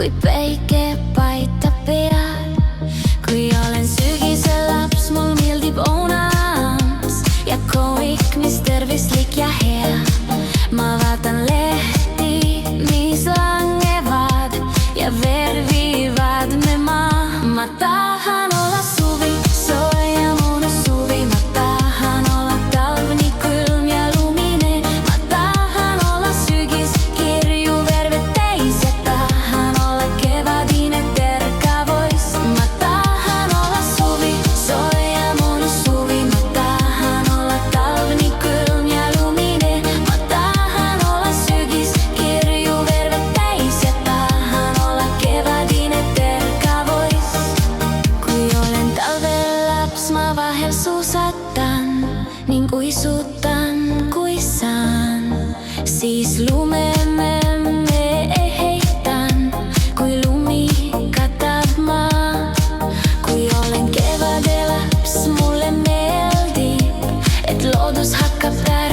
kui päike paitab pead. Kui olen sügisel laps, mul meeldib õunamps ja kõik, mis tervislik ja hea. Ma vaatan lehti, mis langevad ja värvivad me maa. Ma tahan olla suvi, soe ja mõnus suvi. Ma tahan olla talv, nii külm ja lumine. Ma tahan olla sügis, kirju värve täis ja tahan olla kevadine terkavois. Ma tahan olla suvi, soe ja mõnus suvi. Ma tahan olla talv, nii külm ja lumine. Ma tahan olla sügis, kirju värve täis ja tahan olla kevadine terkavois. Kui olen talvel laps, ma vahel suusatan ning uisutan, kui saan. Siis lumeme me ehitan, kui lumi katab maa. Kui olen kevade laps, mulle meeldib, et loodus hakkab tärkama.